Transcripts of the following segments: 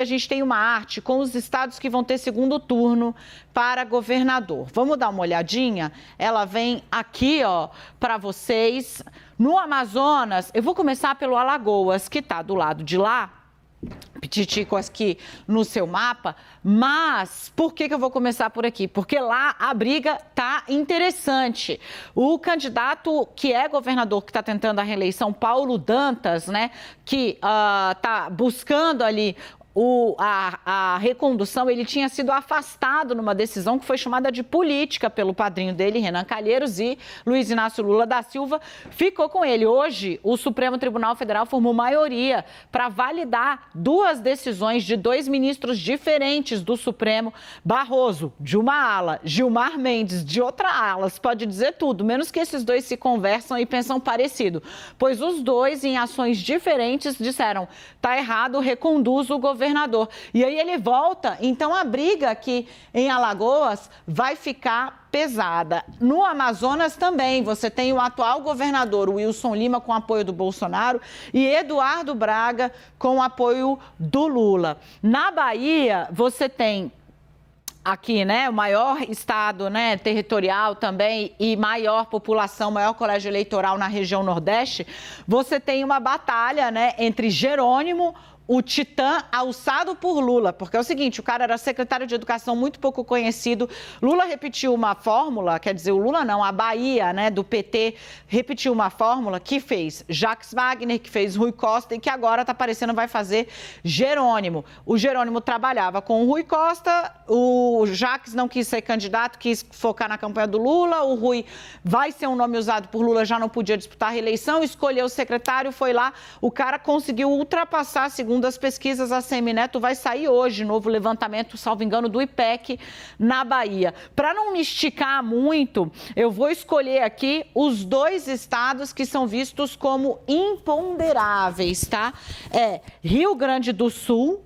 A gente tem uma arte com os estados que vão ter segundo turno para governador. Vamos dar uma olhadinha? Ela vem aqui, ó, para vocês. No Amazonas, eu vou começar pelo Alagoas, que está do lado de lá. Pititico aqui no seu mapa, mas por que eu vou começar por aqui? Porque lá a briga tá interessante. O candidato que é governador, que está tentando a reeleição, Paulo Dantas, né, que tá buscando ali a recondução, ele tinha sido afastado numa decisão que foi chamada de política pelo padrinho dele, Renan Calheiros, e Luiz Inácio Lula da Silva ficou com ele. Hoje, o Supremo Tribunal Federal formou maioria para validar duas decisões de dois ministros diferentes do Supremo, Barroso, de uma ala, Gilmar Mendes, de outra ala. Se pode dizer tudo, menos que esses dois se conversam e pensam parecido, pois os dois, em ações diferentes, disseram, tá errado, reconduz o governador. E aí ele volta, então a briga aqui em Alagoas vai ficar pesada. No Amazonas também, você tem o atual governador Wilson Lima com apoio do Bolsonaro e Eduardo Braga com apoio do Lula. Na Bahia, você tem aqui, né, o maior estado, né, territorial também e maior população, maior colégio eleitoral na região Nordeste. Você tem uma batalha, né, entre Jerônimo, o titã alçado por Lula, porque é o seguinte, o cara era secretário de Educação muito pouco conhecido, Lula repetiu uma fórmula, quer dizer, o Lula não, a Bahia, né, do PT, repetiu uma fórmula que fez Jacques Wagner, que fez Rui Costa e que agora está parecendo vai fazer Jerônimo. O Jerônimo trabalhava com o Rui Costa, o Jacques não quis ser candidato, quis focar na campanha do Lula, o Rui vai ser um nome usado por Lula, já não podia disputar a reeleição, escolheu o secretário, foi lá, o cara conseguiu ultrapassar, segundo das pesquisas, a Semineto vai sair hoje, novo levantamento, salvo engano, do IPEC na Bahia. Para não me esticar muito, eu vou escolher aqui os dois estados que são vistos como imponderáveis, tá? Rio Grande do Sul,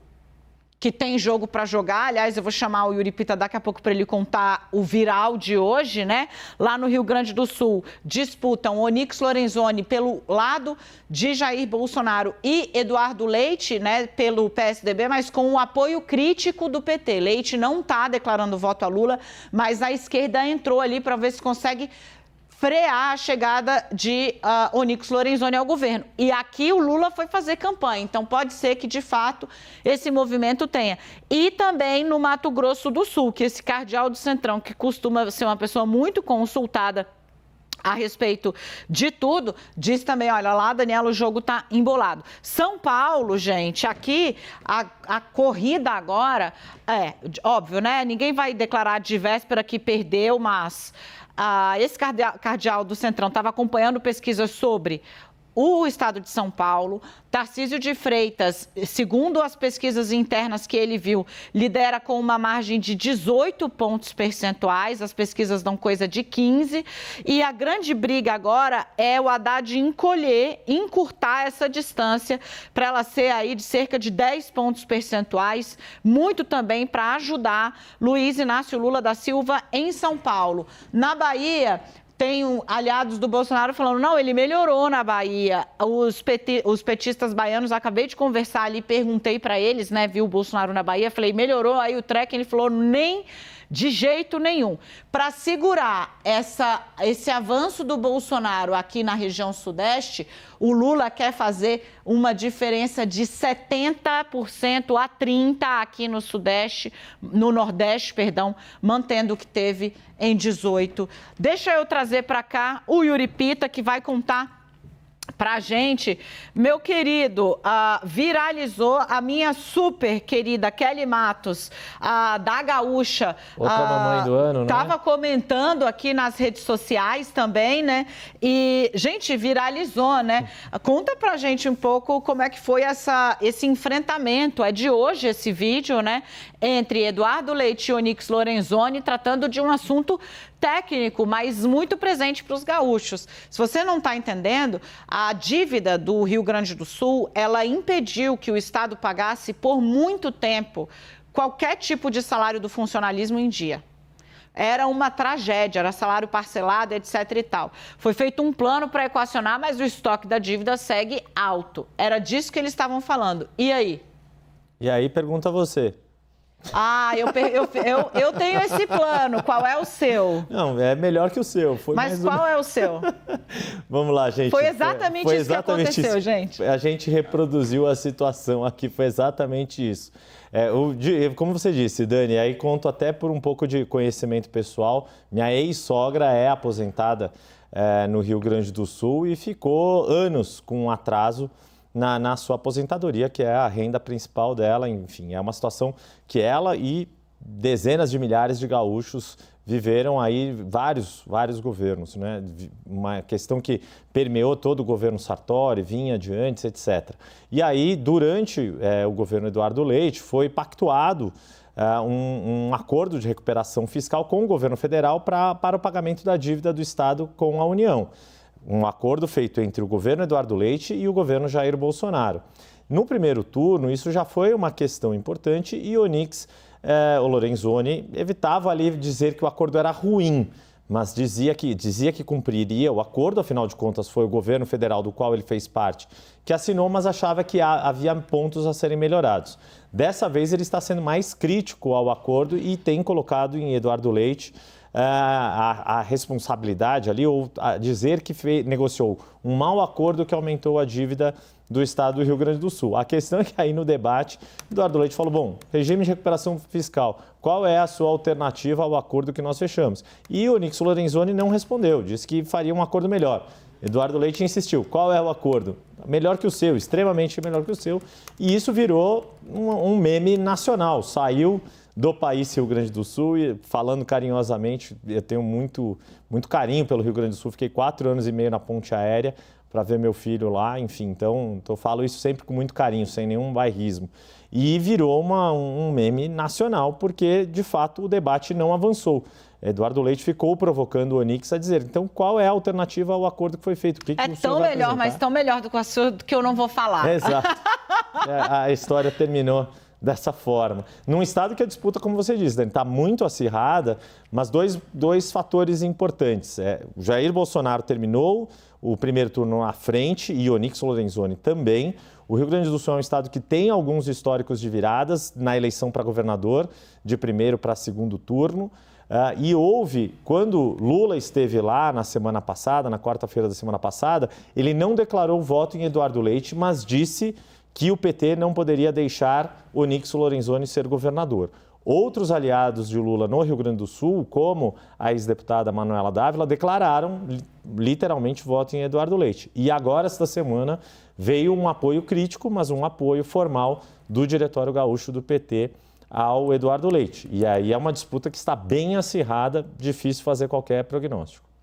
que tem jogo para jogar. Aliás, eu vou chamar o Yuri Pita daqui a pouco para ele contar o viral de hoje, né? Lá no Rio Grande do Sul, disputam Onyx Lorenzoni pelo lado de Jair Bolsonaro e Eduardo Leite, né, pelo PSDB, mas com o apoio crítico do PT. Leite não está declarando voto a Lula, mas a esquerda entrou ali para ver se consegue frear a chegada de Onyx Lorenzoni ao governo. E aqui o Lula foi fazer campanha, então pode ser que, de fato, esse movimento tenha. E também no Mato Grosso do Sul, que esse cardeal do Centrão, que costuma ser uma pessoa muito consultada a respeito de tudo, diz também, olha lá, Daniela, o jogo tá embolado. São Paulo, gente, aqui a corrida agora, óbvio, né? Ninguém vai declarar de véspera que perdeu, mas esse cardeal do Centrão estava acompanhando pesquisas sobre o estado de São Paulo. Tarcísio de Freitas, segundo as pesquisas internas que ele viu, lidera com uma margem de 18 pontos percentuais, as pesquisas dão coisa de 15, e a grande briga agora é o Haddad encurtar essa distância para ela ser aí de cerca de 10 pontos percentuais, muito também para ajudar Luiz Inácio Lula da Silva em São Paulo. Na Bahia, tem aliados do Bolsonaro falando, não, ele melhorou na Bahia. Os petistas baianos, acabei de conversar ali, perguntei para eles, né, viu o Bolsonaro na Bahia, falei, melhorou? Aí o Treck, ele falou, nem de jeito nenhum. Para segurar esse avanço do Bolsonaro aqui na região sudeste, o Lula quer fazer uma diferença de 70% a 30% aqui no sudeste, no nordeste, perdão, mantendo o que teve em 18. Deixa eu trazer para cá o Yuri Pita, que vai contar pra gente. Meu querido, viralizou a minha super querida Kelly Matos, da Gaúcha. Outra mamãe do ano, né? Tava comentando aqui nas redes sociais também, né? E, gente, viralizou, né? Conta pra gente um pouco como é que foi esse enfrentamento. É de hoje esse vídeo, né? Entre Eduardo Leite e Onyx Lorenzoni, tratando de um assunto técnico, mas muito presente para os gaúchos. Se você não está entendendo, a dívida do Rio Grande do Sul, ela impediu que o Estado pagasse por muito tempo qualquer tipo de salário do funcionalismo em dia. Era uma tragédia, era salário parcelado, etc. e tal. Foi feito um plano para equacionar, mas o estoque da dívida segue alto. Era disso que eles estavam falando. E aí? E aí pergunta você. Ah, eu tenho esse plano. Qual é o seu? Não, é melhor que o seu. Mas qual é o seu? Vamos lá, gente. Foi exatamente isso que aconteceu, gente. A gente reproduziu a situação aqui, foi exatamente isso. Como você disse, Dani, aí conto até por um pouco de conhecimento pessoal. Minha ex-sogra é aposentada no Rio Grande do Sul e ficou anos com um atraso na sua aposentadoria, que é a renda principal dela. Enfim, é uma situação que ela e dezenas de milhares de gaúchos viveram aí vários governos, né? Uma questão que permeou todo o governo Sartori, vinha de antes, etc. E aí, durante o governo Eduardo Leite, foi pactuado um acordo de recuperação fiscal com o governo federal para o pagamento da dívida do Estado com a União. Um acordo feito entre o governo Eduardo Leite e o governo Jair Bolsonaro. No primeiro turno, isso já foi uma questão importante e Onyx, o Lorenzoni, evitava ali dizer que o acordo era ruim, mas dizia que cumpriria o acordo, afinal de contas foi o governo federal do qual ele fez parte que assinou, mas achava que havia pontos a serem melhorados. Dessa vez ele está sendo mais crítico ao acordo e tem colocado em Eduardo Leite a responsabilidade ali, ou a dizer que negociou um mau acordo que aumentou a dívida do Estado do Rio Grande do Sul. A questão é que aí no debate, Eduardo Leite falou, bom, regime de recuperação fiscal, qual é a sua alternativa ao acordo que nós fechamos? E o Onyx Lorenzoni não respondeu, disse que faria um acordo melhor. Eduardo Leite insistiu, qual é o acordo? Melhor que o seu, extremamente melhor que o seu. E isso virou um meme nacional, saiu do país Rio Grande do Sul e, falando carinhosamente, eu tenho muito carinho pelo Rio Grande do Sul, fiquei 4 anos e meio na ponte aérea para ver meu filho lá, enfim, então eu falo isso sempre com muito carinho, sem nenhum bairrismo. E virou um meme nacional, porque, de fato, o debate não avançou. Eduardo Leite ficou provocando o Onyx a dizer, então, qual é a alternativa ao acordo que foi feito? O que é que o tão melhor, mas tão melhor do que eu não vou falar. Exato. A história terminou dessa forma. Num estado que a disputa, como você disse, está muito acirrada, mas dois fatores importantes. O Jair Bolsonaro terminou o primeiro turno à frente e o Onyx Lorenzoni também. O Rio Grande do Sul é um estado que tem alguns históricos de viradas na eleição para governador, de primeiro para segundo turno. E houve, quando Lula esteve lá na semana passada, na quarta-feira da semana passada, ele não declarou voto em Eduardo Leite, mas disse que o PT não poderia deixar Onyx Lorenzoni ser governador. Outros aliados de Lula no Rio Grande do Sul, como a ex-deputada Manuela Dávila, declararam literalmente voto em Eduardo Leite. E agora, esta semana, veio um apoio crítico, mas um apoio formal do Diretório Gaúcho do PT ao Eduardo Leite. E aí é uma disputa que está bem acirrada, difícil fazer qualquer prognóstico.